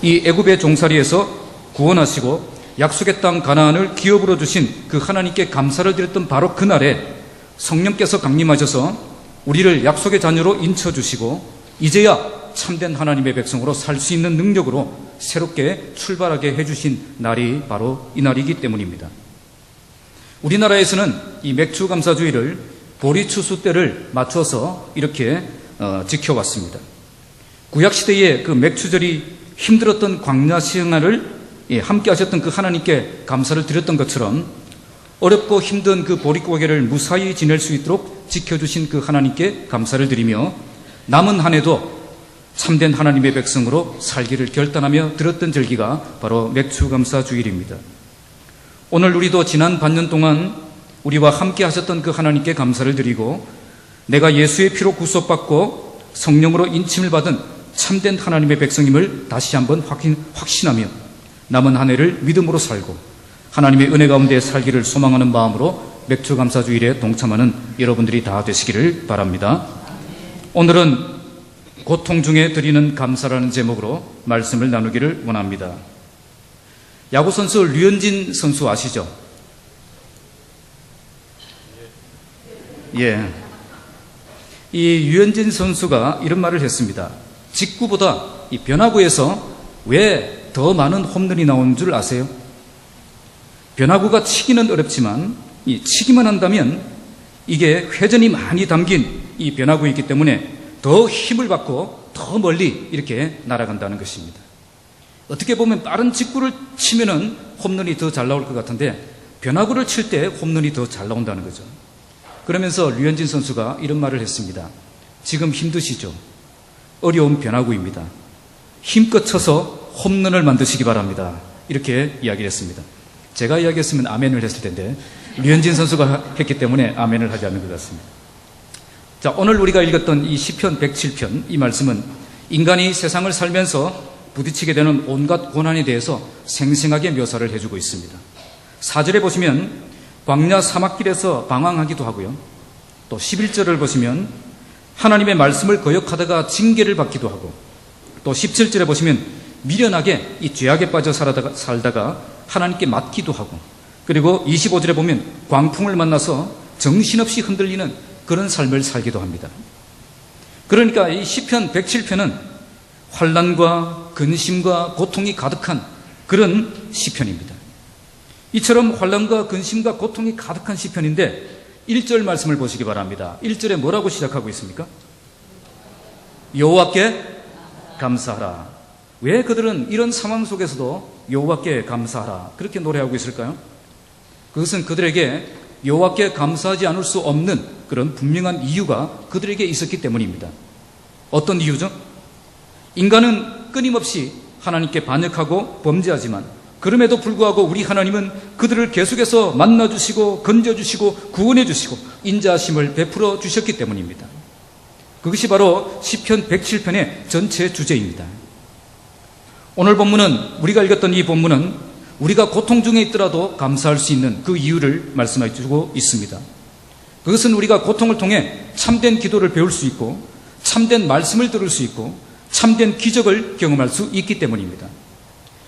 이 애굽의 종살이에서 구원하시고 약속의 땅 가나안을 기업으로 주신 그 하나님께 감사를 드렸던 바로 그날에 성령께서 강림하셔서 우리를 약속의 자녀로 인쳐주시고 이제야 참된 하나님의 백성으로 살 수 있는 능력으로 새롭게 출발하게 해주신 날이 바로 이 날이기 때문입니다. 우리나라에서는 이 맥추감사주의를 보리추수 때를 맞춰서 이렇게 지켜왔습니다. 구약시대에 그 맥추절이 힘들었던 광야 생활을 함께 하셨던 그 하나님께 감사를 드렸던 것처럼 어렵고 힘든 그 보릿고개를 무사히 지낼 수 있도록 지켜주신 그 하나님께 감사를 드리며 남은 한 해도 참된 하나님의 백성으로 살기를 결단하며 들었던 절기가 바로 맥추감사주일입니다. 오늘 우리도 지난 반년 동안 우리와 함께 하셨던 그 하나님께 감사를 드리고 내가 예수의 피로 구속받고 성령으로 인침을 받은 참된 하나님의 백성임을 다시 한번 확신하며 남은 한 해를 믿음으로 살고 하나님의 은혜 가운데 살기를 소망하는 마음으로 맥추감사주일에 동참하는 여러분들이 다 되시기를 바랍니다. 오늘은 고통 중에 드리는 감사라는 제목으로 말씀을 나누기를 원합니다. 야구선수 류현진 선수 아시죠? 예. 이 류현진 선수가 이런 말을 했습니다. 직구보다 이 변화구에서 왜 더 많은 홈런이 나오는 줄 아세요? 변화구가 치기는 어렵지만 이 치기만 한다면 이게 회전이 많이 담긴 이 변화구이기 때문에 더 힘을 받고 더 멀리 이렇게 날아간다는 것입니다. 어떻게 보면 빠른 직구를 치면은 홈런이 더 잘 나올 것 같은데 변화구를 칠 때 홈런이 더 잘 나온다는 거죠. 그러면서 류현진 선수가 이런 말을 했습니다. 지금 힘드시죠? 어려운 변화구입니다. 힘껏 쳐서 홈런을 만드시기 바랍니다. 이렇게 이야기를 했습니다. 제가 이야기했으면 아멘을 했을 텐데 류현진 선수가 했기 때문에 아멘을 하지 않는 것 같습니다. 자, 오늘 우리가 읽었던 이 시편 107편 이 말씀은 인간이 세상을 살면서 부딪히게 되는 온갖 고난에 대해서 생생하게 묘사를 해주고 있습니다. 4절에 보시면 광야 사막길에서 방황하기도 하고요. 또 11절을 보시면 하나님의 말씀을 거역하다가 징계를 받기도 하고 또 17절에 보시면 미련하게 이 죄악에 빠져 살다가 하나님께 맞기도 하고 그리고 25절에 보면 광풍을 만나서 정신없이 흔들리는 그런 삶을 살기도 합니다. 그러니까 이 시편 107편은 환난과 근심과 고통이 가득한 그런 시편입니다. 이처럼 환난과 근심과 고통이 가득한 시편인데 1절 말씀을 보시기 바랍니다. 1절에 뭐라고 시작하고 있습니까? 여호와께 감사하라. 왜 그들은 이런 상황 속에서도 여호와께 감사하라 그렇게 노래하고 있을까요? 그것은 그들에게 여호와께 감사하지 않을 수 없는 그런 분명한 이유가 그들에게 있었기 때문입니다. 어떤 이유죠? 인간은 끊임없이 하나님께 반역하고 범죄하지만 그럼에도 불구하고 우리 하나님은 그들을 계속해서 만나주시고 건져주시고 구원해주시고 인자하심을 베풀어 주셨기 때문입니다. 그것이 바로 시편 107편의 전체 주제입니다. 오늘 본문은 우리가 읽었던 이 본문은 우리가 고통 중에 있더라도 감사할 수 있는 그 이유를 말씀해 주고 있습니다. 그것은 우리가 고통을 통해 참된 기도를 배울 수 있고 참된 말씀을 들을 수 있고 참된 기적을 경험할 수 있기 때문입니다.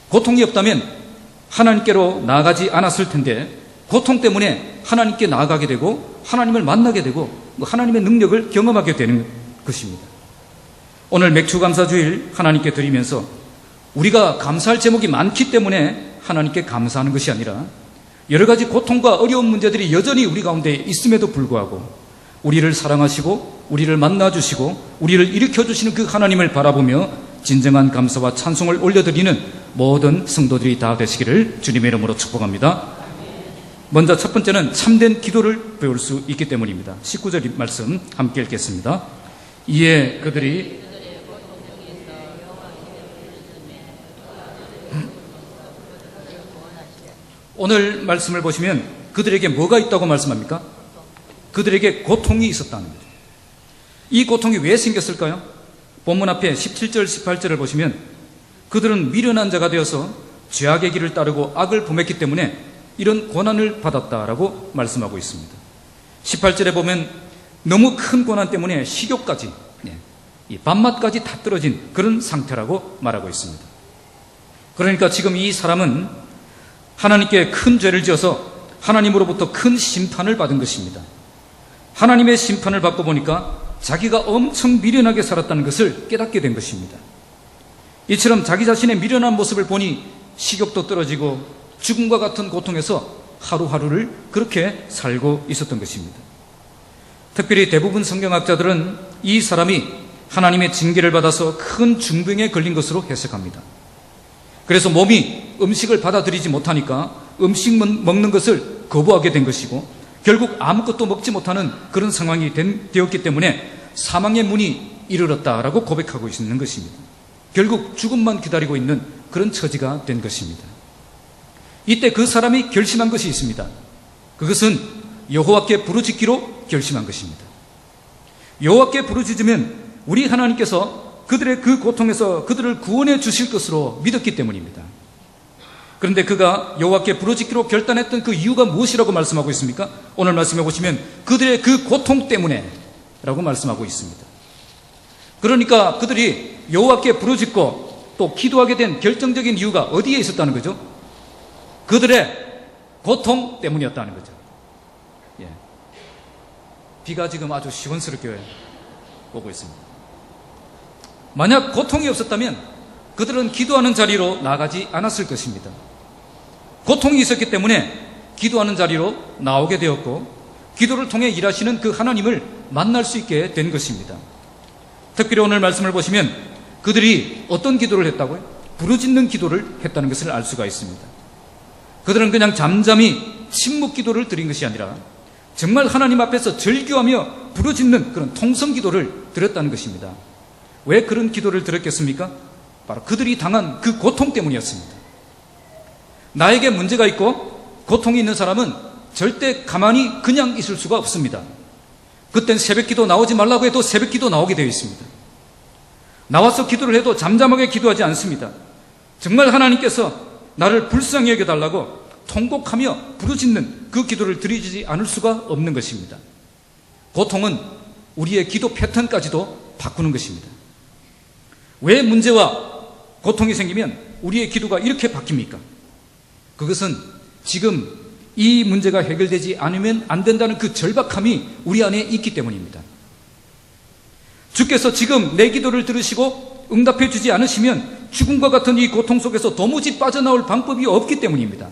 고통이 없다면 하나님께로 나아가지 않았을 텐데 고통 때문에 하나님께 나아가게 되고 하나님을 만나게 되고 하나님의 능력을 경험하게 되는 것입니다. 오늘 맥추감사주일 하나님께 드리면서 우리가 감사할 제목이 많기 때문에 하나님께 감사하는 것이 아니라 여러 가지 고통과 어려운 문제들이 여전히 우리 가운데 있음에도 불구하고 우리를 사랑하시고 우리를 만나주시고 우리를 일으켜주시는 그 하나님을 바라보며 진정한 감사와 찬송을 올려드리는 모든 성도들이 다 되시기를 주님의 이름으로 축복합니다. 먼저 첫 번째는 참된 기도를 배울 수 있기 때문입니다. 19절 말씀 함께 읽겠습니다. 이에 그들이 오늘 말씀을 보시면 그들에게 뭐가 있다고 말씀합니까? 그들에게 고통이 있었다는 거죠. 이 고통이 왜 생겼을까요? 본문 앞에 17절, 18절을 보시면 그들은 미련한 자가 되어서 죄악의 길을 따르고 악을 범했기 때문에 이런 고난을 받았다라고 말씀하고 있습니다. 18절에 보면 너무 큰 고난 때문에 식욕까지, 이 밥맛까지 다 떨어진 그런 상태라고 말하고 있습니다. 그러니까 지금 이 사람은 하나님께 큰 죄를 지어서 하나님으로부터 큰 심판을 받은 것입니다. 하나님의 심판을 받고 보니까 자기가 엄청 미련하게 살았다는 것을 깨닫게 된 것입니다. 이처럼 자기 자신의 미련한 모습을 보니 식욕도 떨어지고 죽음과 같은 고통에서 하루하루를 그렇게 살고 있었던 것입니다. 특별히 대부분 성경학자들은 이 사람이 하나님의 징계를 받아서 큰 중병에 걸린 것으로 해석합니다. 그래서 몸이 음식을 받아들이지 못하니까 음식 먹는 것을 거부하게 된 것이고 결국 아무것도 먹지 못하는 그런 상황이 되었기 때문에 사망의 문이 이르렀다라고 고백하고 있는 것입니다. 결국 죽음만 기다리고 있는 그런 처지가 된 것입니다. 이때 그 사람이 결심한 것이 있습니다. 그것은 여호와께 부르짖기로 결심한 것입니다. 여호와께 부르짖으면 우리 하나님께서 그들의 그 고통에서 그들을 구원해 주실 것으로 믿었기 때문입니다. 그런데 그가 여호와께 부르짖기로 결단했던 그 이유가 무엇이라고 말씀하고 있습니까? 오늘 말씀해 보시면 그들의 그 고통 때문에 라고 말씀하고 있습니다. 그러니까 그들이 여호와께 부르짖고 또 기도하게 된 결정적인 이유가 어디에 있었다는 거죠? 그들의 고통 때문이었다는 거죠. 예. 비가 지금 아주 시원스럽게 오고 있습니다. 만약 고통이 없었다면 그들은 기도하는 자리로 나가지 않았을 것입니다. 고통이 있었기 때문에 기도하는 자리로 나오게 되었고 기도를 통해 일하시는 그 하나님을 만날 수 있게 된 것입니다. 특별히 오늘 말씀을 보시면 그들이 어떤 기도를 했다고요? 부르짖는 기도를 했다는 것을 알 수가 있습니다. 그들은 그냥 잠잠히 침묵 기도를 드린 것이 아니라 정말 하나님 앞에서 절규하며 부르짖는 그런 통성 기도를 드렸다는 것입니다. 왜 그런 기도를 드렸겠습니까? 바로 그들이 당한 그 고통 때문이었습니다. 나에게 문제가 있고 고통이 있는 사람은 절대 가만히 그냥 있을 수가 없습니다. 그땐 새벽기도 나오지 말라고 해도 새벽기도 나오게 되어 있습니다. 나와서 기도를 해도 잠잠하게 기도하지 않습니다. 정말 하나님께서 나를 불쌍히 여겨달라고 통곡하며 부르짖는 그 기도를 드리지 않을 수가 없는 것입니다. 고통은 우리의 기도 패턴까지도 바꾸는 것입니다. 왜 문제와 고통이 생기면 우리의 기도가 이렇게 바뀝니까? 그것은 지금 이 문제가 해결되지 않으면 안 된다는 그 절박함이 우리 안에 있기 때문입니다. 주께서 지금 내 기도를 들으시고 응답해 주지 않으시면 죽음과 같은 이 고통 속에서 도무지 빠져나올 방법이 없기 때문입니다.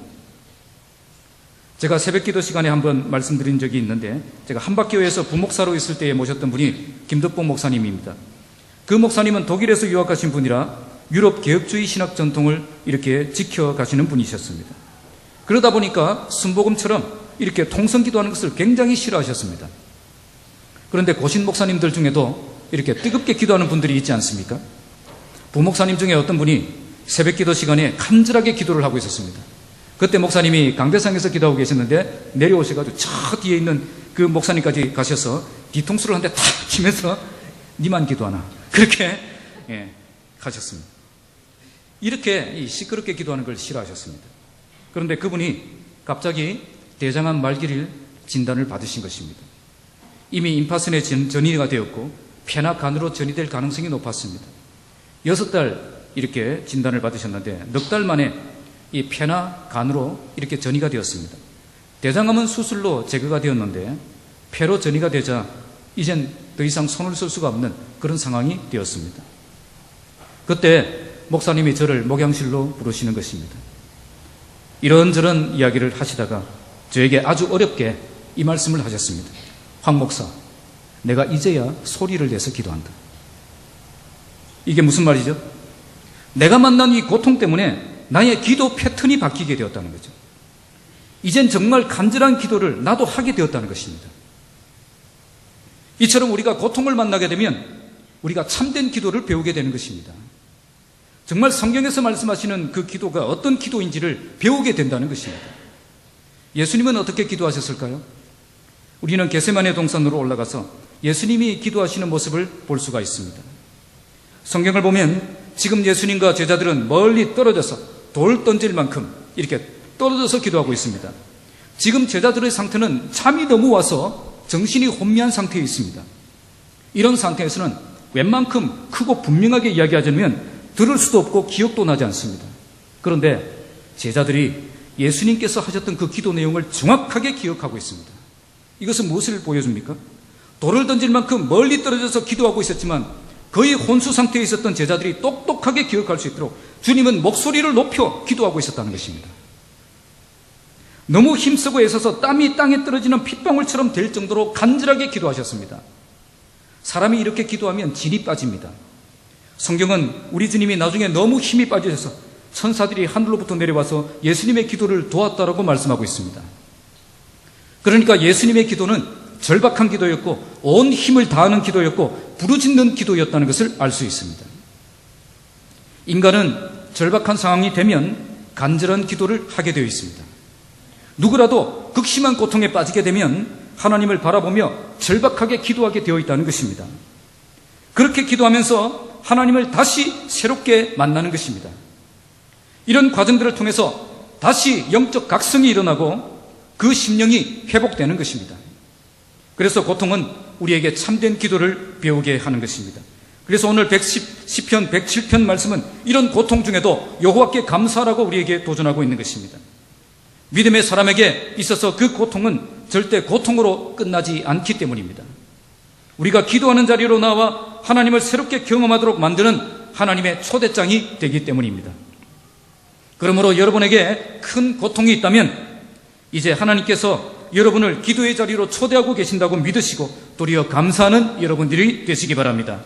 제가 새벽기도 시간에 한번 말씀드린 적이 있는데 제가 한박교회에서 부목사로 있을 때에 모셨던 분이 김덕봉 목사님입니다. 그 목사님은 독일에서 유학하신 분이라 유럽 개혁주의 신학 전통을 이렇게 지켜가시는 분이셨습니다. 그러다 보니까 순복음처럼 이렇게 통성기도하는 것을 굉장히 싫어하셨습니다. 그런데 고신 목사님들 중에도 이렇게 뜨겁게 기도하는 분들이 있지 않습니까? 부목사님 중에 어떤 분이 새벽기도 시간에 간절하게 기도를 하고 있었습니다. 그때 목사님이 강대상에서 기도하고 계셨는데 내려오셔가지고 저 뒤에 있는 그 목사님까지 가셔서 뒤통수를 한 대 탁 치면서 니만 기도하나 그렇게 가셨습니다. 이렇게 시끄럽게 기도하는 걸 싫어하셨습니다. 그런데 그분이 갑자기 대장암 말기를 진단을 받으신 것입니다. 이미 임파선에 전이가 되었고 폐나 간으로 전이될 가능성이 높았습니다. 6달 이렇게 진단을 받으셨는데 넉 달 만에 이 폐나 간으로 이렇게 전이가 되었습니다. 대장암은 수술로 제거가 되었는데 폐로 전이가 되자 이젠 더 이상 손을 쓸 수가 없는 그런 상황이 되었습니다. 그때 목사님이 저를 목양실로 부르시는 것입니다. 이런저런 이야기를 하시다가 저에게 아주 어렵게 이 말씀을 하셨습니다. 황 목사, 내가 이제야 소리를 내서 기도한다. 이게 무슨 말이죠? 내가 만난 이 고통 때문에 나의 기도 패턴이 바뀌게 되었다는 거죠. 이젠 정말 간절한 기도를 나도 하게 되었다는 것입니다. 이처럼 우리가 고통을 만나게 되면 우리가 참된 기도를 배우게 되는 것입니다. 정말 성경에서 말씀하시는 그 기도가 어떤 기도인지를 배우게 된다는 것입니다. 예수님은 어떻게 기도하셨을까요? 우리는 겟세마네 동산으로 올라가서 예수님이 기도하시는 모습을 볼 수가 있습니다. 성경을 보면 지금 예수님과 제자들은 멀리 떨어져서 돌 던질 만큼 이렇게 떨어져서 기도하고 있습니다. 지금 제자들의 상태는 잠이 너무 와서 정신이 혼미한 상태에 있습니다. 이런 상태에서는 웬만큼 크고 분명하게 이야기하자면 들을 수도 없고 기억도 나지 않습니다. 그런데 제자들이 예수님께서 하셨던 그 기도 내용을 정확하게 기억하고 있습니다. 이것은 무엇을 보여줍니까? 돌을 던질 만큼 멀리 떨어져서 기도하고 있었지만 거의 혼수 상태에 있었던 제자들이 똑똑하게 기억할 수 있도록 주님은 목소리를 높여 기도하고 있었다는 것입니다. 너무 힘쓰고 애써서 땀이 땅에 떨어지는 핏방울처럼 될 정도로 간절하게 기도하셨습니다. 사람이 이렇게 기도하면 진이 빠집니다. 성경은 우리 주님이 나중에 너무 힘이 빠지셔서 천사들이 하늘로부터 내려와서 예수님의 기도를 도왔다라고 말씀하고 있습니다. 그러니까 예수님의 기도는 절박한 기도였고 온 힘을 다하는 기도였고 부르짖는 기도였다는 것을 알 수 있습니다. 인간은 절박한 상황이 되면 간절한 기도를 하게 되어 있습니다. 누구라도 극심한 고통에 빠지게 되면 하나님을 바라보며 절박하게 기도하게 되어 있다는 것입니다. 그렇게 기도하면서 하나님을 다시 새롭게 만나는 것입니다. 이런 과정들을 통해서 다시 영적 각성이 일어나고 그 심령이 회복되는 것입니다. 그래서 고통은 우리에게 참된 기도를 배우게 하는 것입니다. 그래서 오늘 시편 107편 말씀은 이런 고통 중에도 여호와께 감사하라고 우리에게 도전하고 있는 것입니다. 믿음의 사람에게 있어서 그 고통은 절대 고통으로 끝나지 않기 때문입니다. 우리가 기도하는 자리로 나와 하나님을 새롭게 경험하도록 만드는 하나님의 초대장이 되기 때문입니다. 그러므로 여러분에게 큰 고통이 있다면 이제 하나님께서 여러분을 기도의 자리로 초대하고 계신다고 믿으시고 도리어 감사하는 여러분들이 되시기 바랍니다.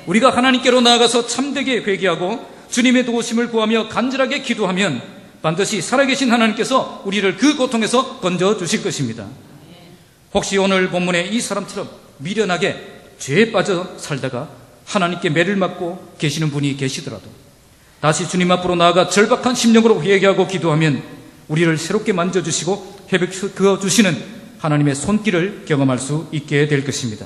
우리가 하나님께로 나아가서 참되게 회개하고 주님의 도우심을 구하며 간절하게 기도하면 반드시 살아계신 하나님께서 우리를 그 고통에서 건져주실 것입니다. 혹시 오늘 본문의 이 사람처럼 미련하게 죄에 빠져 살다가 하나님께 매를 맞고 계시는 분이 계시더라도 다시 주님 앞으로 나아가 절박한 심령으로 회개하고 기도하면 우리를 새롭게 만져주시고 회복시켜 주시는 하나님의 손길을 경험할 수 있게 될 것입니다.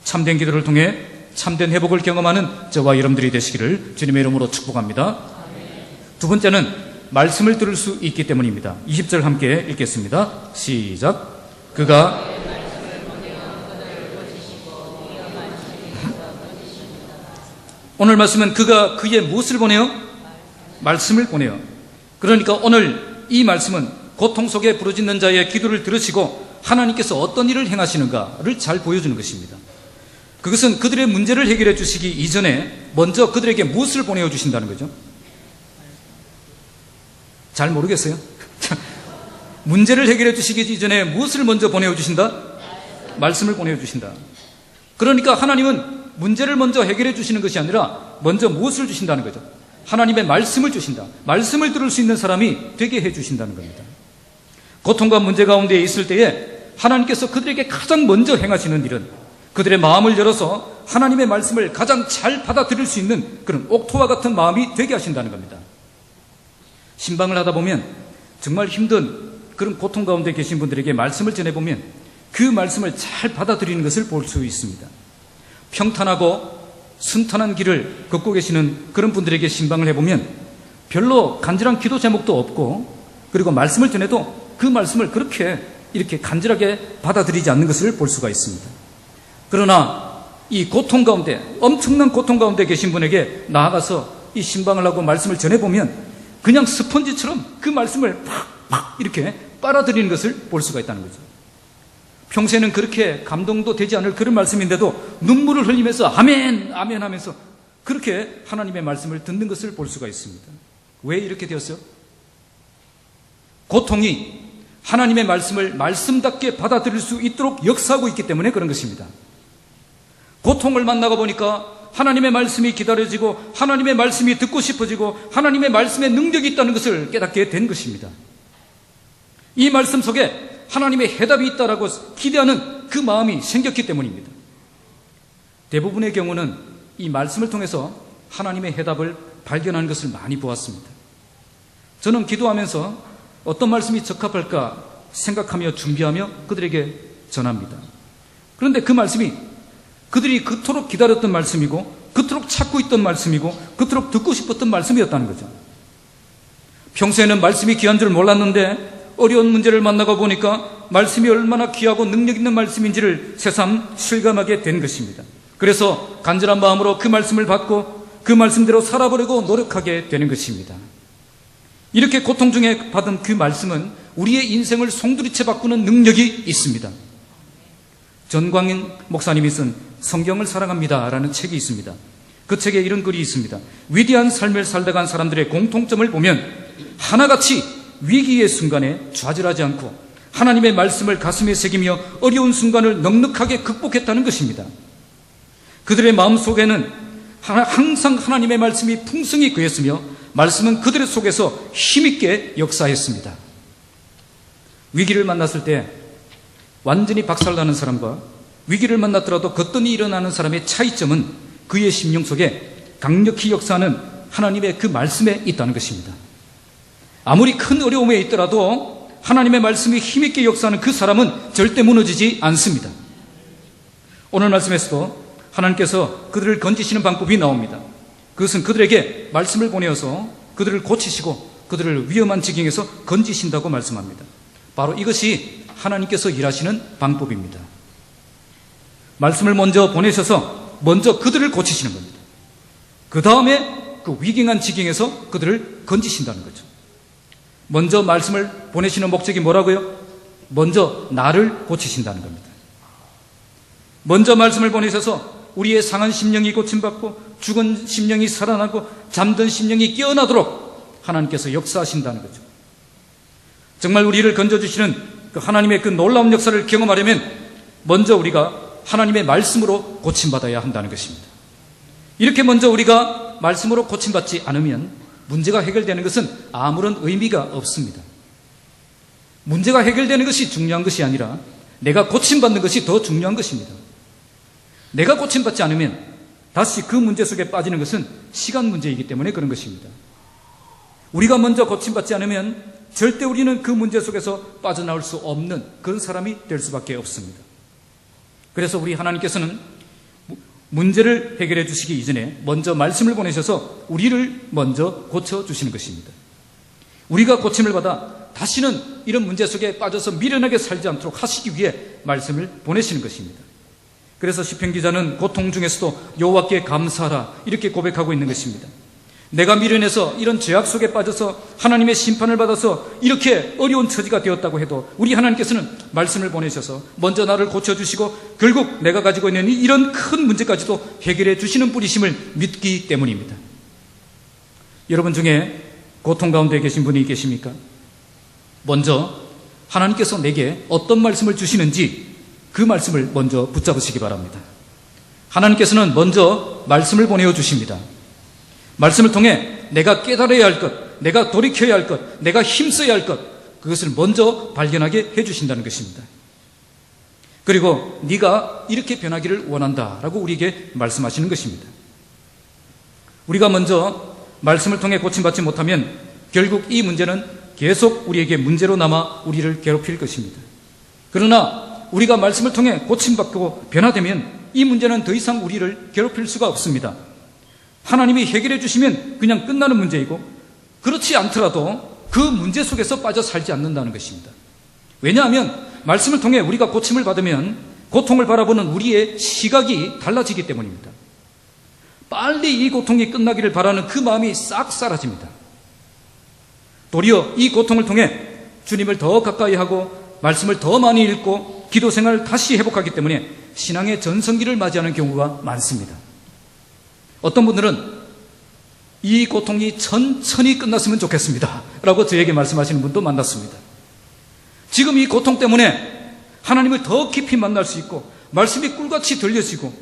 참된 기도를 통해 참된 회복을 경험하는 저와 여러분들이 되시기를 주님의 이름으로 축복합니다. 두 번째는 말씀을 들을 수 있기 때문입니다. 20절 함께 읽겠습니다. 시작. 그가 오늘 말씀은 그가 그의 무엇을 보내요? 말씀을 보내요. 그러니까 오늘 이 말씀은 고통 속에 부르짖는 자의 기도를 들으시고 하나님께서 어떤 일을 행하시는가를 잘 보여주는 것입니다. 그것은 그들의 문제를 해결해 주시기 이전에 먼저 그들에게 무엇을 보내어 주신다는 거죠? 잘 모르겠어요? 문제를 해결해 주시기 이전에 무엇을 먼저 보내어 주신다? 말씀을 보내어 주신다. 그러니까 하나님은 문제를 먼저 해결해 주시는 것이 아니라 먼저 무엇을 주신다는 거죠? 하나님의 말씀을 주신다. 말씀을 들을 수 있는 사람이 되게 해 주신다는 겁니다. 고통과 문제 가운데 있을 때에 하나님께서 그들에게 가장 먼저 행하시는 일은 그들의 마음을 열어서 하나님의 말씀을 가장 잘 받아들일 수 있는 그런 옥토와 같은 마음이 되게 하신다는 겁니다. 신방을 하다 보면 정말 힘든 그런 고통 가운데 계신 분들에게 말씀을 전해보면 그 말씀을 잘 받아들이는 것을 볼 수 있습니다. 평탄하고 순탄한 길을 걷고 계시는 그런 분들에게 신방을 해보면 별로 간절한 기도 제목도 없고 그리고 말씀을 전해도 그 말씀을 그렇게 이렇게 간절하게 받아들이지 않는 것을 볼 수가 있습니다. 그러나 이 고통 가운데 엄청난 고통 가운데 계신 분에게 나아가서 이 신방을 하고 말씀을 전해보면 그냥 스펀지처럼 그 말씀을 팍팍 이렇게 빨아들이는 것을 볼 수가 있다는 거죠. 평소에는 그렇게 감동도 되지 않을 그런 말씀인데도 눈물을 흘리면서 아멘 아멘 하면서 그렇게 하나님의 말씀을 듣는 것을 볼 수가 있습니다. 왜 이렇게 되었어요? 고통이 하나님의 말씀을 말씀답게 받아들일 수 있도록 역사하고 있기 때문에 그런 것입니다. 고통을 만나고 보니까 하나님의 말씀이 기다려지고 하나님의 말씀이 듣고 싶어지고 하나님의 말씀에 능력이 있다는 것을 깨닫게 된 것입니다. 이 말씀 속에 하나님의 해답이 있다라고 기대하는 그 마음이 생겼기 때문입니다. 대부분의 경우는 이 말씀을 통해서 하나님의 해답을 발견하는 것을 많이 보았습니다. 저는 기도하면서 어떤 말씀이 적합할까 생각하며 준비하며 그들에게 전합니다. 그런데 그 말씀이 그들이 그토록 기다렸던 말씀이고 그토록 찾고 있던 말씀이고 그토록 듣고 싶었던 말씀이었다는 거죠. 평소에는 말씀이 귀한 줄 몰랐는데 어려운 문제를 만나고 보니까 말씀이 얼마나 귀하고 능력 있는 말씀인지를 새삼 실감하게 된 것입니다. 그래서 간절한 마음으로 그 말씀을 받고 그 말씀대로 살아보려고 노력하게 되는 것입니다. 이렇게 고통 중에 받은 그 말씀은 우리의 인생을 송두리째 바꾸는 능력이 있습니다. 전광인 목사님이 쓴 성경을 사랑합니다 라는 책이 있습니다. 그 책에 이런 글이 있습니다. 위대한 삶을 살다 간 사람들의 공통점을 보면 하나같이 위기의 순간에 좌절하지 않고 하나님의 말씀을 가슴에 새기며 어려운 순간을 넉넉하게 극복했다는 것입니다. 그들의 마음속에는 항상 하나님의 말씀이 풍성히 거했으며 말씀은 그들 속에서 힘있게 역사했습니다. 위기를 만났을 때 완전히 박살나는 사람과 위기를 만났더라도 거뜬히 일어나는 사람의 차이점은 그의 심령 속에 강력히 역사하는 하나님의 그 말씀에 있다는 것입니다. 아무리 큰 어려움에 있더라도 하나님의 말씀이 힘있게 역사하는 그 사람은 절대 무너지지 않습니다. 오늘 말씀에서도 하나님께서 그들을 건지시는 방법이 나옵니다. 그것은 그들에게 말씀을 보내어서 그들을 고치시고 그들을 위험한 지경에서 건지신다고 말씀합니다. 바로 이것이 하나님께서 일하시는 방법입니다. 말씀을 먼저 보내셔서 먼저 그들을 고치시는 겁니다. 그 다음에 그 위경한 지경에서 그들을 건지신다는 거죠. 먼저 말씀을 보내시는 목적이 뭐라고요? 먼저 나를 고치신다는 겁니다. 먼저 말씀을 보내셔서 우리의 상한 심령이 고침받고 죽은 심령이 살아나고 잠든 심령이 깨어나도록 하나님께서 역사하신다는 거죠. 정말 우리를 건져주시는 그 하나님의 그 놀라운 역사를 경험하려면 먼저 우리가 하나님의 말씀으로 고침받아야 한다는 것입니다. 이렇게 먼저 우리가 말씀으로 고침받지 않으면 문제가 해결되는 것은 아무런 의미가 없습니다. 문제가 해결되는 것이 중요한 것이 아니라 내가 고침받는 것이 더 중요한 것입니다. 내가 고침받지 않으면 다시 그 문제 속에 빠지는 것은 시간 문제이기 때문에 그런 것입니다. 우리가 먼저 고침받지 않으면 절대 우리는 그 문제 속에서 빠져나올 수 없는 그런 사람이 될 수밖에 없습니다. 그래서 우리 하나님께서는 문제를 해결해 주시기 이전에 먼저 말씀을 보내셔서 우리를 먼저 고쳐주시는 것입니다. 우리가 고침을 받아 다시는 이런 문제 속에 빠져서 미련하게 살지 않도록 하시기 위해 말씀을 보내시는 것입니다. 그래서 시편 기자는 고통 중에서도 여호와께 감사하라 이렇게 고백하고 있는 것입니다. 내가 미련해서 이런 죄악 속에 빠져서 하나님의 심판을 받아서 이렇게 어려운 처지가 되었다고 해도 우리 하나님께서는 말씀을 보내셔서 먼저 나를 고쳐주시고 결국 내가 가지고 있는 이런 큰 문제까지도 해결해 주시는 분이심을 믿기 때문입니다. 여러분 중에 고통 가운데 계신 분이 계십니까? 먼저 하나님께서 내게 어떤 말씀을 주시는지 그 말씀을 먼저 붙잡으시기 바랍니다. 하나님께서는 먼저 말씀을 보내어 주십니다. 말씀을 통해 내가 깨달아야 할 것, 내가 돌이켜야 할 것, 내가 힘써야 할 것, 그것을 먼저 발견하게 해주신다는 것입니다. 그리고 네가 이렇게 변하기를 원한다라고 우리에게 말씀하시는 것입니다. 우리가 먼저 말씀을 통해 고침받지 못하면 결국 이 문제는 계속 우리에게 문제로 남아 우리를 괴롭힐 것입니다. 그러나 우리가 말씀을 통해 고침받고 변화되면 이 문제는 더 이상 우리를 괴롭힐 수가 없습니다. 하나님이 해결해 주시면 그냥 끝나는 문제이고 그렇지 않더라도 그 문제 속에서 빠져 살지 않는다는 것입니다. 왜냐하면 말씀을 통해 우리가 고침을 받으면 고통을 바라보는 우리의 시각이 달라지기 때문입니다. 빨리 이 고통이 끝나기를 바라는 그 마음이 싹 사라집니다. 도리어 이 고통을 통해 주님을 더 가까이 하고 말씀을 더 많이 읽고 기도 생활을 다시 회복하기 때문에 신앙의 전성기를 맞이하는 경우가 많습니다. 어떤 분들은 이 고통이 천천히 끝났으면 좋겠습니다 라고 저에게 말씀하시는 분도 만났습니다. 지금 이 고통 때문에 하나님을 더 깊이 만날 수 있고 말씀이 꿀같이 들려지고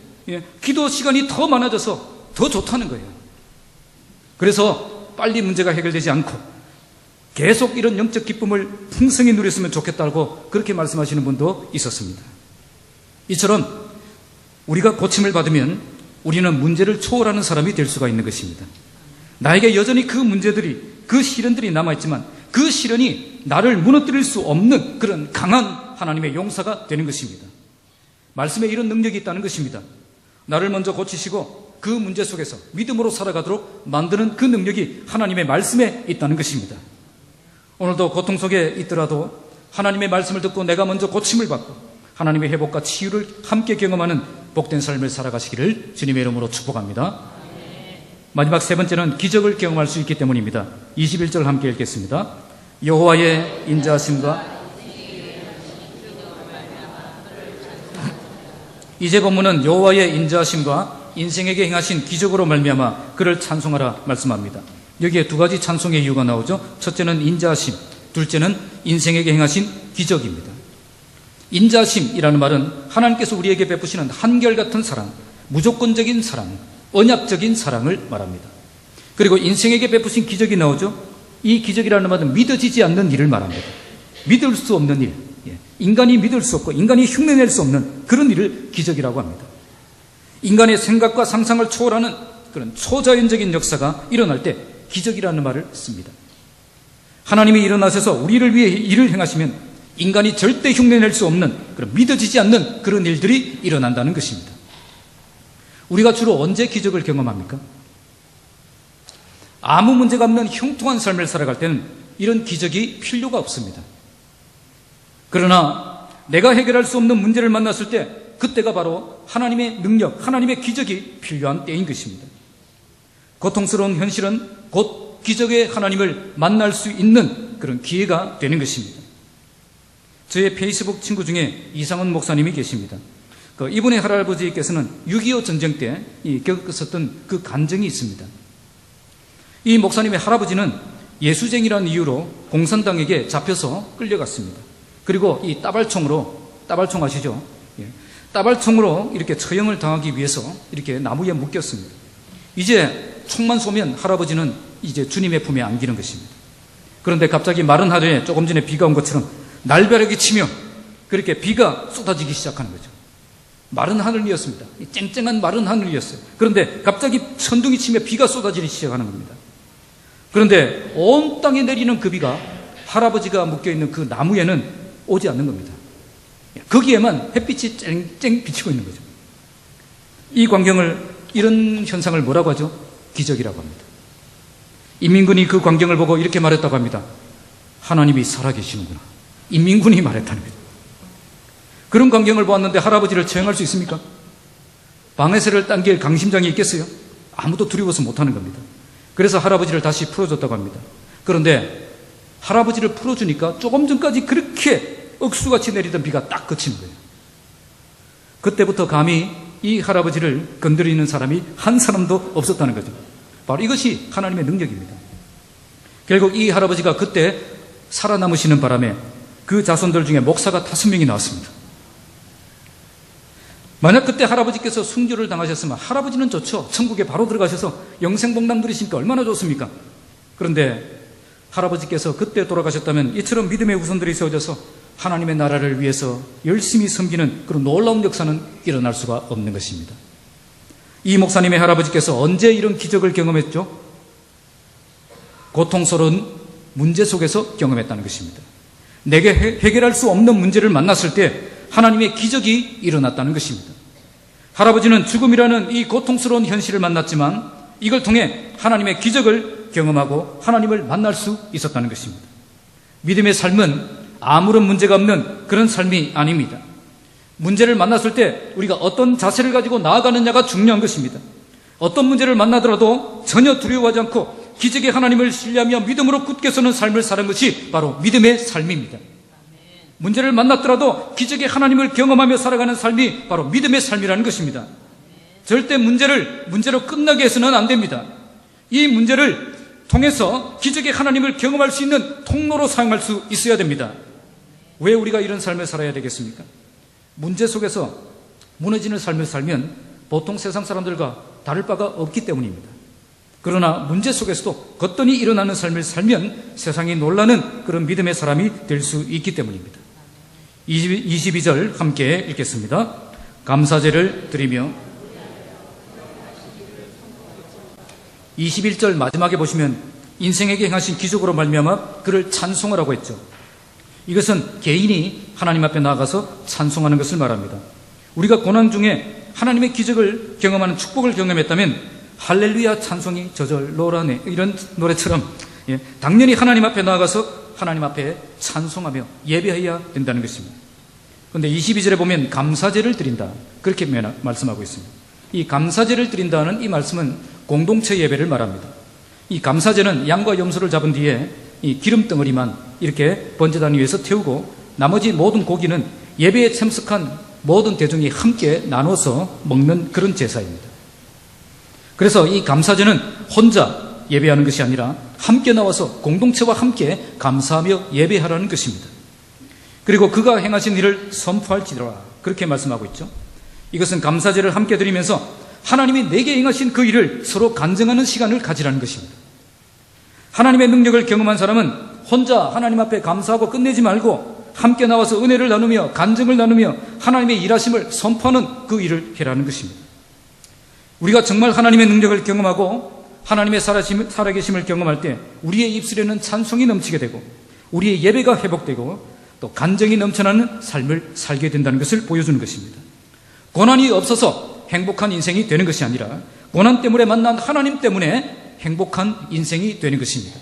기도 시간이 더 많아져서 더 좋다는 거예요. 그래서 빨리 문제가 해결되지 않고 계속 이런 영적 기쁨을 풍성히 누렸으면 좋겠다고 그렇게 말씀하시는 분도 있었습니다. 이처럼 우리가 고침을 받으면 우리는 문제를 초월하는 사람이 될 수가 있는 것입니다. 나에게 여전히 그 문제들이, 그 시련들이 남아있지만 그 시련이 나를 무너뜨릴 수 없는 그런 강한 하나님의 용사가 되는 것입니다. 말씀에 이런 능력이 있다는 것입니다. 나를 먼저 고치시고 그 문제 속에서 믿음으로 살아가도록 만드는 그 능력이 하나님의 말씀에 있다는 것입니다. 오늘도 고통 속에 있더라도 하나님의 말씀을 듣고 내가 먼저 고침을 받고 하나님의 회복과 치유를 함께 경험하는 복된 삶을 살아가시기를 주님의 이름으로 축복합니다. 마지막 세 번째는 기적을 경험할 수 있기 때문입니다. 21절 함께 읽겠습니다. 여호와의 인자하심과 이제 본문은 여호와의 인자하심과 인생에게 행하신 기적으로 말미암아 그를 찬송하라 말씀합니다. 여기에 두 가지 찬송의 이유가 나오죠. 첫째는 인자하심, 둘째는 인생에게 행하신 기적입니다. 인자하심이라는 말은 하나님께서 우리에게 베푸시는 한결같은 사랑, 무조건적인 사랑, 언약적인 사랑을 말합니다. 그리고 인생에게 베푸신 기적이 나오죠. 이 기적이라는 말은 믿어지지 않는 일을 말합니다. 믿을 수 없는 일, 인간이 믿을 수 없고 인간이 흉내낼 수 없는 그런 일을 기적이라고 합니다. 인간의 생각과 상상을 초월하는 그런 초자연적인 역사가 일어날 때 기적이라는 말을 씁니다. 하나님이 일어나셔서 우리를 위해 일을 행하시면 인간이 절대 흉내낼 수 없는 그런 믿어지지 않는 그런 일들이 일어난다는 것입니다. 우리가 주로 언제 기적을 경험합니까? 아무 문제가 없는 형통한 삶을 살아갈 때는 이런 기적이 필요가 없습니다. 그러나 내가 해결할 수 없는 문제를 만났을 때 그때가 바로 하나님의 능력, 하나님의 기적이 필요한 때인 것입니다. 고통스러운 현실은 곧 기적의 하나님을 만날 수 있는 그런 기회가 되는 것입니다. 저의 페이스북 친구 중에 이상은 목사님이 계십니다. 이분의 할아버지께서는 6.25 전쟁 때 겪었었던 그 간증이 있습니다. 이 목사님의 할아버지는 예수쟁이라는 이유로 공산당에게 잡혀서 끌려갔습니다. 그리고 이 따발총 아시죠? 따발총으로 이렇게 처형을 당하기 위해서 이렇게 나무에 묶였습니다. 이제 총만 쏘면 할아버지는 이제 주님의 품에 안기는 것입니다. 그런데 갑자기 마른 하늘에 조금 전에 비가 온 것처럼 날벼락이 치며 그렇게 비가 쏟아지기 시작하는 거죠. 마른 하늘이었습니다. 쨍쨍한 마른 하늘이었어요. 그런데 갑자기 천둥이 치며 비가 쏟아지기 시작하는 겁니다. 그런데 온 땅에 내리는 그 비가 할아버지가 묶여있는 그 나무에는 오지 않는 겁니다. 거기에만 햇빛이 쨍쨍 비치고 있는 거죠. 이 광경을, 이런 현상을 뭐라고 하죠? 기적이라고 합니다. 인민군이 그 광경을 보고 이렇게 말했다고 합니다. 하나님이 살아계시는구나. 인민군이 말했다는 거죠. 그런 광경을 보았는데 할아버지를 처형할 수 있습니까? 방해세를 당길 강심장이 있겠어요? 아무도 두려워서 못하는 겁니다. 그래서 할아버지를 다시 풀어줬다고 합니다. 그런데 할아버지를 풀어주니까 조금 전까지 그렇게 억수같이 내리던 비가 딱 그치는 거예요. 그때부터 감히 이 할아버지를 건드리는 사람이 한 사람도 없었다는 거죠. 바로 이것이 하나님의 능력입니다. 결국 이 할아버지가 그때 살아남으시는 바람에 그 자손들 중에 목사가 5명이 나왔습니다. 만약 그때 할아버지께서 순교를 당하셨으면 할아버지는 좋죠. 천국에 바로 들어가셔서 영생복남 누리시니까 얼마나 좋습니까? 그런데 할아버지께서 그때 돌아가셨다면 이처럼 믿음의 후손들이 세워져서 하나님의 나라를 위해서 열심히 섬기는 그런 놀라운 역사는 일어날 수가 없는 것입니다. 이 목사님의 할아버지께서 언제 이런 기적을 경험했죠? 고통스러운 문제 속에서 경험했다는 것입니다. 내게 해결할 수 없는 문제를 만났을 때 하나님의 기적이 일어났다는 것입니다. 할아버지는 죽음이라는 이 고통스러운 현실을 만났지만 이걸 통해 하나님의 기적을 경험하고 하나님을 만날 수 있었다는 것입니다. 믿음의 삶은 아무런 문제가 없는 그런 삶이 아닙니다. 문제를 만났을 때 우리가 어떤 자세를 가지고 나아가느냐가 중요한 것입니다. 어떤 문제를 만나더라도 전혀 두려워하지 않고 기적의 하나님을 신뢰하며 믿음으로 굳게 서는 삶을 사는 것이 바로 믿음의 삶입니다. 문제를 만났더라도 기적의 하나님을 경험하며 살아가는 삶이 바로 믿음의 삶이라는 것입니다. 절대 문제로 끝나게 해서는 안 됩니다. 이 문제를 통해서 기적의 하나님을 경험할 수 있는 통로로 사용할 수 있어야 됩니다. 왜 우리가 이런 삶을 살아야 되겠습니까? 문제 속에서 무너지는 삶을 살면 보통 세상 사람들과 다를 바가 없기 때문입니다. 그러나 문제 속에서도 거뜬히 일어나는 삶을 살면 세상이 놀라는 그런 믿음의 사람이 될 수 있기 때문입니다. 22절 함께 읽겠습니다. 감사제를 드리며 21절 마지막에 보시면 인생에게 행하신 기적으로 말미암아 그를 찬송하라고 했죠. 이것은 개인이 하나님 앞에 나아가서 찬송하는 것을 말합니다. 우리가 고난 중에 하나님의 기적을 경험하는 축복을 경험했다면 할렐루야 찬송이 저절로라네 이런 노래처럼 당연히 하나님 앞에 나아가서 하나님 앞에 찬송하며 예배해야 된다는 것입니다. 그런데 22절에 보면 감사제를 드린다 그렇게 말씀하고 있습니다. 이 감사제를 드린다는 이 말씀은 공동체 예배를 말합니다. 이 감사제는 양과 염소를 잡은 뒤에 이 기름 덩어리만 이렇게 번제단 위에서 태우고 나머지 모든 고기는 예배에 참석한 모든 대중이 함께 나눠서 먹는 그런 제사입니다. 그래서 이 감사제는 혼자 예배하는 것이 아니라 함께 나와서 공동체와 함께 감사하며 예배하라는 것입니다. 그리고 그가 행하신 일을 선포할지니라 그렇게 말씀하고 있죠. 이것은 감사제를 함께 드리면서 하나님이 내게 행하신 그 일을 서로 간증하는 시간을 가지라는 것입니다. 하나님의 능력을 경험한 사람은 혼자 하나님 앞에 감사하고 끝내지 말고 함께 나와서 은혜를 나누며 간증을 나누며 하나님의 일하심을 선포하는 그 일을 해라는 것입니다. 우리가 정말 하나님의 능력을 경험하고 하나님의 살아계심을 경험할 때 우리의 입술에는 찬송이 넘치게 되고 우리의 예배가 회복되고 또 간증이 넘쳐나는 삶을 살게 된다는 것을 보여주는 것입니다. 고난이 없어서 행복한 인생이 되는 것이 아니라 고난 때문에 만난 하나님 때문에 행복한 인생이 되는 것입니다.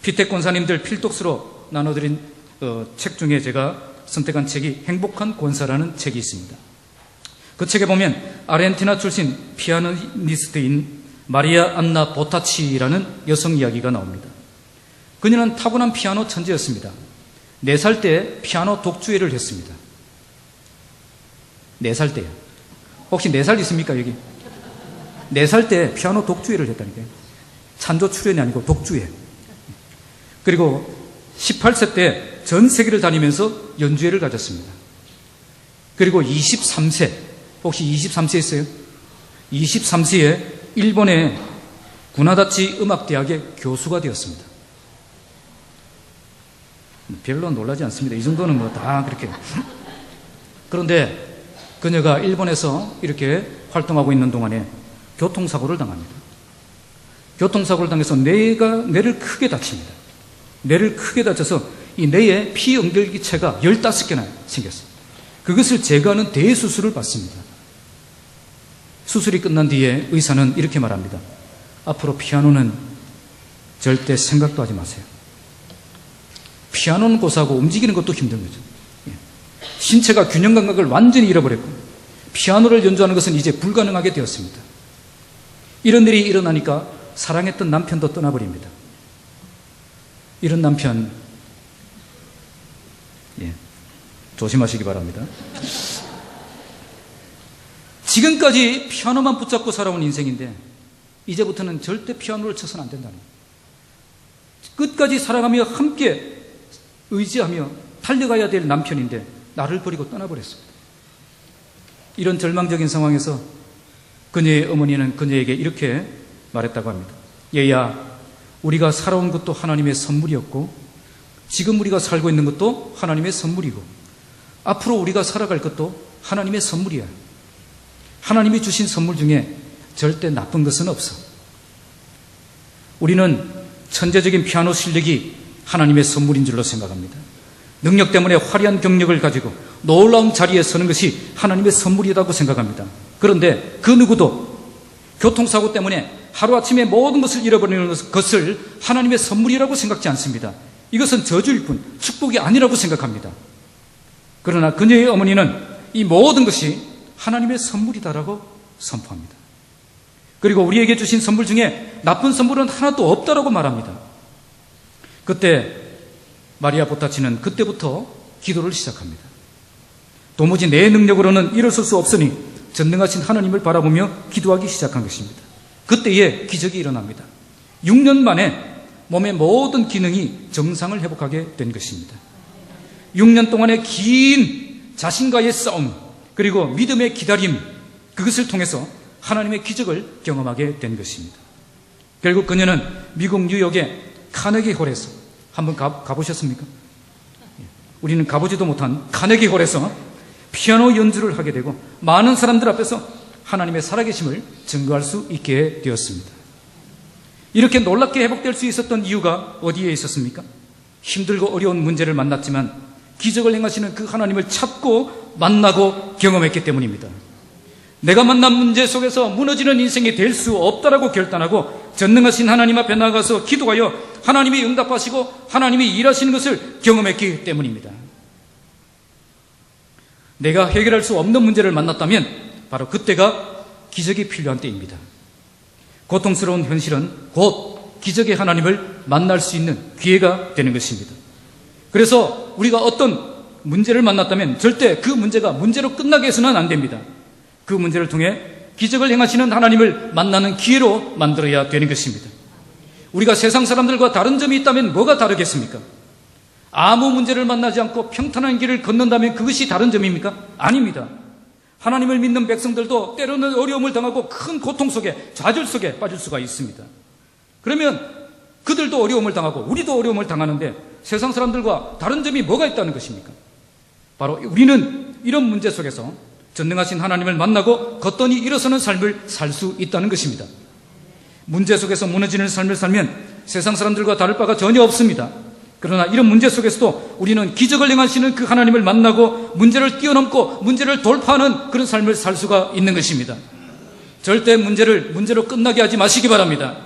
피택 권사님들 필독스로 나눠드린 책 중에 제가 선택한 책이 행복한 권사라는 책이 있습니다. 그 책에 보면 아르헨티나 출신 피아니스트인 마리아 안나 보타치라는 여성 이야기가 나옵니다. 그녀는 타고난 피아노 천재였습니다. 4살 때 피아노 독주회를 했습니다. 4살 때요. 혹시 4살 있습니까 여기? 4살 때 피아노 독주회를 했다니까요. 찬조 출연이 아니고 독주회. 그리고 18세 때 전 세계를 다니면서 연주회를 가졌습니다. 그리고 23세, 혹시 23세 있어요? 23세에 일본의 구나다치 음악대학의 교수가 되었습니다. 별로 놀라지 않습니다. 이 정도는 뭐 다 그렇게. 그런데 그녀가 일본에서 이렇게 활동하고 있는 동안에 교통사고를 당합니다. 교통사고를 당해서 뇌를 크게 다칩니다. 뇌를 크게 다쳐서 이 뇌에 피 연결기체가 15개나 생겼어요. 그것을 제거하는 대수술을 받습니다. 수술이 끝난 뒤에 의사는 이렇게 말합니다. 앞으로 피아노는 절대 생각도 하지 마세요. 피아노는 고사하고 움직이는 것도 힘든 거죠. 신체가 균형 감각을 완전히 잃어버렸고 피아노를 연주하는 것은 이제 불가능하게 되었습니다. 이런 일이 일어나니까 사랑했던 남편도 떠나버립니다. 이런 남편 조심하시기 바랍니다. 지금까지 피아노만 붙잡고 살아온 인생인데 이제부터는 절대 피아노를 쳐서는 안 된다는 거예요. 끝까지 사랑하며 함께 의지하며 달려가야 될 남편인데 나를 버리고 떠나버렸습니다. 이런 절망적인 상황에서 그녀의 어머니는 그녀에게 이렇게 말했다고 합니다. 얘야, 우리가 살아온 것도 하나님의 선물이었고 지금 우리가 살고 있는 것도 하나님의 선물이고 앞으로 우리가 살아갈 것도 하나님의 선물이야. 하나님이 주신 선물 중에 절대 나쁜 것은 없어. 우리는 천재적인 피아노 실력이 하나님의 선물인 줄로 생각합니다. 능력 때문에 화려한 경력을 가지고 놀라운 자리에 서는 것이 하나님의 선물이라고 생각합니다. 그런데 그 누구도 교통사고 때문에 하루아침에 모든 것을 잃어버리는 것을 하나님의 선물이라고 생각지 않습니다. 이것은 저주일 뿐 축복이 아니라고 생각합니다. 그러나 그녀의 어머니는 이 모든 것이 하나님의 선물이다라고 선포합니다. 그리고 우리에게 주신 선물 중에 나쁜 선물은 하나도 없다라고 말합니다. 그때 마리아 보타치는 그때부터 기도를 시작합니다. 도무지 내 능력으로는 일어설 수 없으니 전능하신 하나님을 바라보며 기도하기 시작한 것입니다. 그때에 기적이 일어납니다. 6년 만에 몸의 모든 기능이 정상을 회복하게 된 것입니다. 6년 동안의 긴 자신과의 싸움 그리고 믿음의 기다림 그것을 통해서 하나님의 기적을 경험하게 된 것입니다. 결국 그녀는 미국 뉴욕의 카네기 홀에서 한번 가보셨습니까? 우리는 가보지도 못한 카네기 홀에서 피아노 연주를 하게 되고 많은 사람들 앞에서 하나님의 살아계심을 증거할 수 있게 되었습니다. 이렇게 놀랍게 회복될 수 있었던 이유가 어디에 있었습니까? 힘들고 어려운 문제를 만났지만 기적을 행하시는 그 하나님을 찾고 만나고 경험했기 때문입니다. 내가 만난 문제 속에서 무너지는 인생이 될 수 없다라고 결단하고 전능하신 하나님 앞에 나가서 기도하여 하나님이 응답하시고 하나님이 일하시는 것을 경험했기 때문입니다. 내가 해결할 수 없는 문제를 만났다면 바로 그때가 기적이 필요한 때입니다. 고통스러운 현실은 곧 기적의 하나님을 만날 수 있는 기회가 되는 것입니다. 그래서 우리가 어떤 문제를 만났다면 절대 그 문제가 문제로 끝나게 해서는 안 됩니다. 그 문제를 통해 기적을 행하시는 하나님을 만나는 기회로 만들어야 되는 것입니다. 우리가 세상 사람들과 다른 점이 있다면 뭐가 다르겠습니까? 아무 문제를 만나지 않고 평탄한 길을 걷는다면 그것이 다른 점입니까? 아닙니다. 하나님을 믿는 백성들도 때로는 어려움을 당하고 큰 고통 속에, 좌절 속에 빠질 수가 있습니다. 그러면 그들도 어려움을 당하고 우리도 어려움을 당하는데 세상 사람들과 다른 점이 뭐가 있다는 것입니까? 바로 우리는 이런 문제 속에서 전능하신 하나님을 만나고 걷더니 일어서는 삶을 살 수 있다는 것입니다. 문제 속에서 무너지는 삶을 살면 세상 사람들과 다를 바가 전혀 없습니다. 그러나 이런 문제 속에서도 우리는 기적을 행하시는 그 하나님을 만나고 문제를 뛰어넘고 문제를 돌파하는 그런 삶을 살 수가 있는 것입니다. 절대 문제로 끝나게 하지 마시기 바랍니다.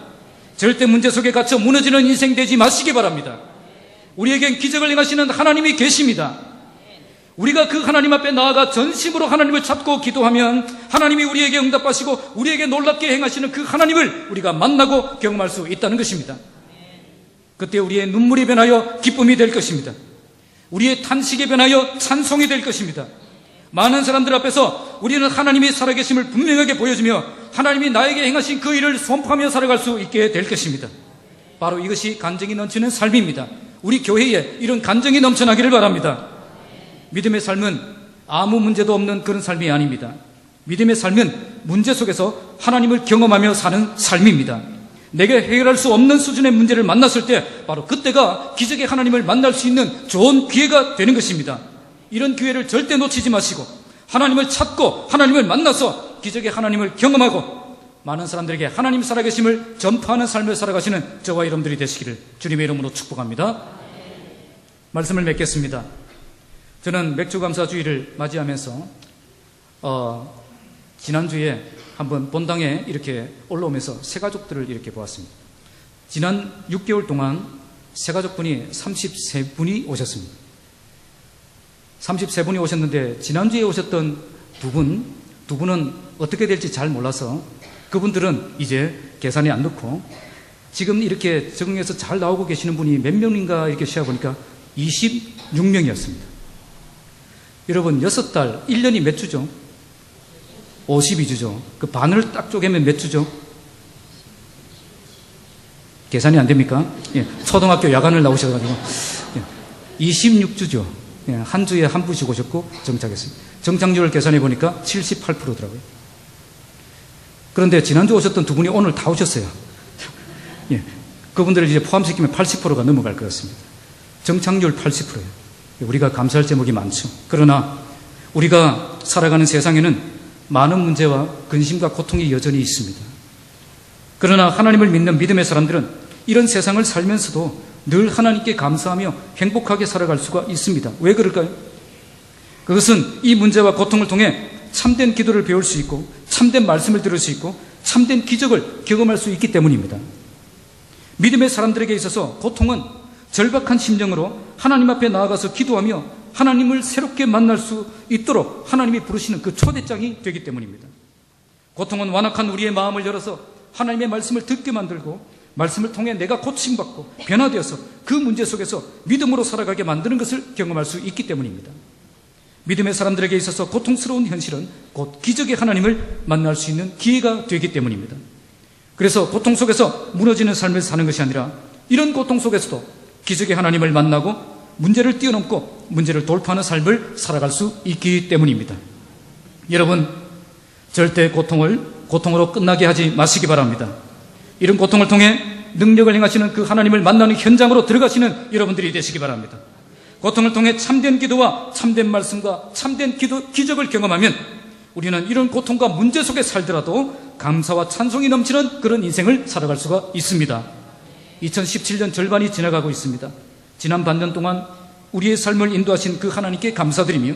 절대 문제 속에 갇혀 무너지는 인생 되지 마시기 바랍니다. 우리에겐 기적을 행하시는 하나님이 계십니다. 우리가 그 하나님 앞에 나아가 전심으로 하나님을 찾고 기도하면 하나님이 우리에게 응답하시고 우리에게 놀랍게 행하시는 그 하나님을 우리가 만나고 경험할 수 있다는 것입니다. 그때 우리의 눈물이 변하여 기쁨이 될 것입니다. 우리의 탄식이 변하여 찬송이 될 것입니다. 많은 사람들 앞에서 우리는 하나님이 살아계심을 분명하게 보여주며 하나님이 나에게 행하신 그 일을 선포하며 살아갈 수 있게 될 것입니다. 바로 이것이 간증이 넘치는 삶입니다. 우리 교회에 이런 간증이 넘쳐나기를 바랍니다. 믿음의 삶은 아무 문제도 없는 그런 삶이 아닙니다. 믿음의 삶은 문제 속에서 하나님을 경험하며 사는 삶입니다. 내게 해결할 수 없는 수준의 문제를 만났을 때 바로 그때가 기적의 하나님을 만날 수 있는 좋은 기회가 되는 것입니다. 이런 기회를 절대 놓치지 마시고 하나님을 찾고 하나님을 만나서 기적의 하나님을 경험하고 많은 사람들에게 하나님 살아계심을 전파하는 삶을 살아가시는 저와 여러분들이 되시기를 주님의 이름으로 축복합니다. 말씀을 맺겠습니다. 저는 맥주감사주의를 맞이하면서 지난주에 한번 본당에 이렇게 올라오면서 새가족들을 이렇게 보았습니다. 지난 6개월 동안 새가족분이 33분이 오셨습니다. 33분이 오셨는데 지난주에 오셨던 두 분은 어떻게 될지 잘 몰라서 그분들은 이제 계산에 안 넣고 지금 이렇게 적응해서 잘 나오고 계시는 분이 몇 명인가 이렇게 시작해보니까 26명이었습니다. 여러분 6달, 1년이 몇 주죠? 52주죠. 그 반을 딱 쪼개면 몇 주죠? 계산이 안 됩니까? 예, 초등학교 야간을 나오셔가지고 26주죠. 예, 한 주에 한 분씩 오셨고 정착했습니다. 정착률을 계산해 보니까 78%더라고요. 그런데 지난주 오셨던 두 분이 오늘 다 오셨어요. 예, 그분들을 이제 포함시키면 80%가 넘어갈 것 같습니다. 정착률 80%예요. 우리가 감사할 제목이 많죠. 그러나 우리가 살아가는 세상에는 많은 문제와 근심과 고통이 여전히 있습니다. 그러나 하나님을 믿는 믿음의 사람들은 이런 세상을 살면서도 늘 하나님께 감사하며 행복하게 살아갈 수가 있습니다. 왜 그럴까요? 그것은 이 문제와 고통을 통해 참된 기도를 배울 수 있고 참된 말씀을 들을 수 있고 참된 기적을 경험할 수 있기 때문입니다. 믿음의 사람들에게 있어서 고통은 절박한 심정으로 하나님 앞에 나아가서 기도하며 하나님을 새롭게 만날 수 있도록 하나님이 부르시는 그 초대장이 되기 때문입니다. 고통은 완악한 우리의 마음을 열어서 하나님의 말씀을 듣게 만들고 말씀을 통해 내가 고침받고 변화되어서 그 문제 속에서 믿음으로 살아가게 만드는 것을 경험할 수 있기 때문입니다. 믿음의 사람들에게 있어서 고통스러운 현실은 곧 기적의 하나님을 만날 수 있는 기회가 되기 때문입니다. 그래서 고통 속에서 무너지는 삶을 사는 것이 아니라 이런 고통 속에서도 기적의 하나님을 만나고 문제를 뛰어넘고 문제를 돌파하는 삶을 살아갈 수 있기 때문입니다. 여러분, 절대 고통으로 끝나게 하지 마시기 바랍니다. 이런 고통을 통해 능력을 행하시는 그 하나님을 만나는 현장으로 들어가시는 여러분들이 되시기 바랍니다. 고통을 통해 참된 기도와 참된 말씀과 참된 기적을 경험하면 우리는 이런 고통과 문제 속에 살더라도 감사와 찬송이 넘치는 그런 인생을 살아갈 수가 있습니다. 2017년 절반이 지나가고 있습니다. 지난 반년 동안 우리의 삶을 인도하신 그 하나님께 감사드리며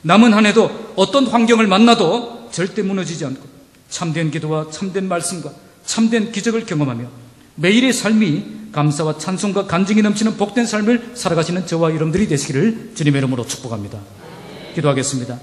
남은 한 해도 어떤 환경을 만나도 절대 무너지지 않고 참된 기도와 참된 말씀과 참된 기적을 경험하며 매일의 삶이 감사와 찬송과 간증이 넘치는 복된 삶을 살아가시는 저와 여러분들이 되시기를 주님의 이름으로 축복합니다. 기도하겠습니다.